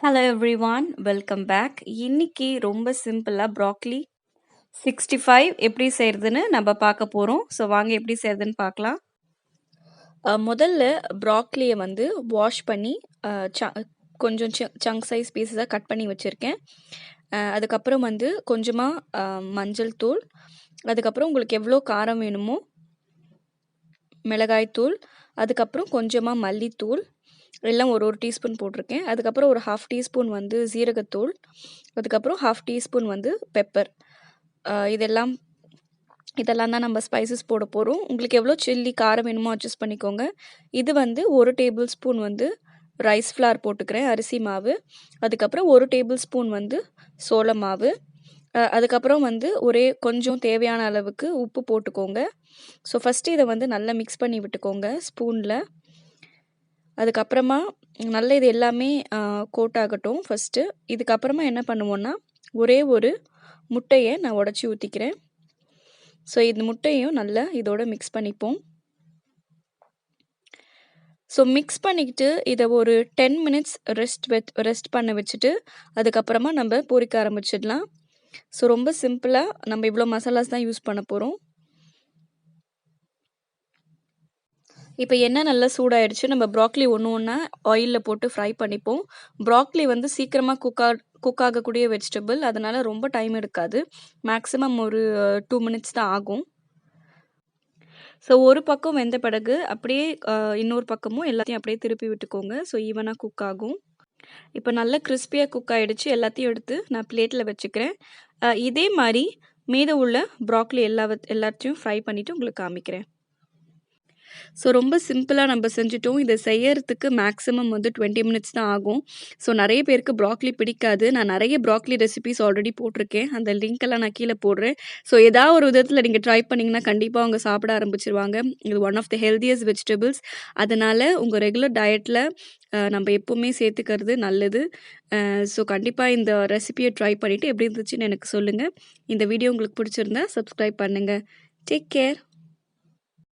Hello everyone, welcome back. இன்னைக்கு ரொம்ப சிம்பிளாக ப்ராக்லி 65 எப்படி செய்கிறதுன்னு நம்ம பார்க்க போகிறோம். ஸோ வாங்க எப்படி செய்கிறதுன்னு பார்க்கலாம். முதல்ல ப்ராக்லியை வந்து வாஷ் பண்ணி கொஞ்சம் சங்க் சைஸ் பீஸஸாக கட் பண்ணி வச்சுருக்கேன். அதுக்கப்புறம் வந்து கொஞ்சமாக மஞ்சள் தூள், அதுக்கப்புறம் உங்களுக்கு எவ்வளோ காரம் வேணுமோ மிளகாய் தூள், அதுக்கப்புறம் கொஞ்சமாக மல்லித்தூள் எல்லாம் ஒரு டீஸ்பூன் போட்டிருக்கேன். அதுக்கப்புறம் ஒரு 1/2 டீஸ்பூன் வந்து ஜீரகத்தூள், அதுக்கப்புறம் 1/2 டீஸ்பூன் வந்து பெப்பர். இதெல்லாம் தான் நம்ம ஸ்பைசஸ் போட போகிறோம். உங்களுக்கு எவ்வளோ சில்லி காரம் வேணுமோ அட்ஜஸ்ட் பண்ணிக்கோங்க. இது வந்து 1 டேபிள் ஸ்பூன் வந்து ரைஸ் ஃப்ளார் போட்டுக்கிறேன், அரிசி மாவு. அதுக்கப்புறம் 1 டேபிள் ஸ்பூன் வந்து சோள மாவு. அதுக்கப்புறம் வந்து கொஞ்சம் தேவையான அளவுக்கு உப்பு போட்டுக்கோங்க. ஸோ ஃபஸ்ட்டு இதை வந்து நல்லா மிக்ஸ் பண்ணி விட்டுக்கோங்க ஸ்பூனில். அதுக்கப்புறமா நல்லா இது எல்லாமே கோட் ஆகட்டும் ஃபஸ்ட்டு. இதுக்கப்புறமா என்ன பண்ணுவோன்னா ஒரு முட்டையை நான் உடச்சி ஊற்றிக்கிறேன். ஸோ இந்த முட்டையும் நல்லா இதோட மிக்ஸ் பண்ணிப்போம். ஸோ மிக்ஸ் பண்ணிக்கிட்டு இதை ஒரு 10 மினிட்ஸ் ரெஸ்ட் பண்ண வச்சுட்டு அதுக்கப்புறமா நம்ம பொரிக்க ஆரம்பிச்சிடலாம். ஸோ ரொம்ப சிம்பிளாக நம்ம இவ்வளோ மசாலாஸ் தான் யூஸ் பண்ண போகிறோம். இப்போ எண்ணெய் நல்லா சூடாயிடுச்சு. நம்ம ப்ராக்லி ஒன்றா ஆயிலில் போட்டு ஃப்ரை பண்ணிப்போம். ப்ராக்லி வந்து சீக்கிரமாக குக் ஆகக்கூடிய வெஜிடபிள், அதனால் ரொம்ப டைம் எடுக்காது. மேக்ஸிமம் ஒரு 2 மினிட்ஸ் தான் ஆகும். ஸோ ஒரு பக்கம் வெந்த பிறகு அப்படியே இன்னொரு பக்கமும் எல்லாத்தையும் அப்படியே திருப்பி விட்டுக்கோங்க. ஸோ ஈவனாக குக் ஆகும். இப்போ நல்லா கிறிஸ்பியாக குக் ஆகிடுச்சு. எல்லாத்தையும் எடுத்து நான் பிளேட்டில் வச்சுக்கிறேன். இதே மாதிரி மீதம் உள்ள ப்ராக்லி எல்லாத்தையும் ஃப்ரை பண்ணிவிட்டு உங்களுக்கு காமிக்கிறேன். ஸோ ரொம்ப சிம்பிளாக நம்ம செஞ்சுட்டோம். இதை செய்யறதுக்கு மேக்ஸிமம் வந்து 20 மினிட்ஸ் தான் ஆகும். ஸோ நிறைய பேருக்கு ப்ராக்லி பிடிக்காது. நான் நிறைய ப்ராக்லி ரெசிபிஸ் ஆல்ரெடி போட்டிருக்கேன். அந்த லிங்க்கெல்லாம் நான் கீழே போடுறேன். ஸோ ஏதாவது ஒரு விதத்தில் நீங்கள் ட்ரை பண்ணிங்கன்னா கண்டிப்பாக அவங்க சாப்பிட ஆரம்பிச்சிருவாங்க. இது one of the healthiest vegetables. அதனால் உங்கள் ரெகுலர் டயட்டில் நம்ம எப்போவுமே சேர்த்துக்கிறது நல்லது. ஸோ கண்டிப்பாக இந்த ரெசிபியை ட்ரை பண்ணிவிட்டு எப்படி இருந்துச்சுன்னு எனக்கு சொல்லுங்கள். இந்த வீடியோ உங்களுக்கு பிடிச்சிருந்தா சப்ஸ்கிரைப் பண்ணுங்கள். Take care.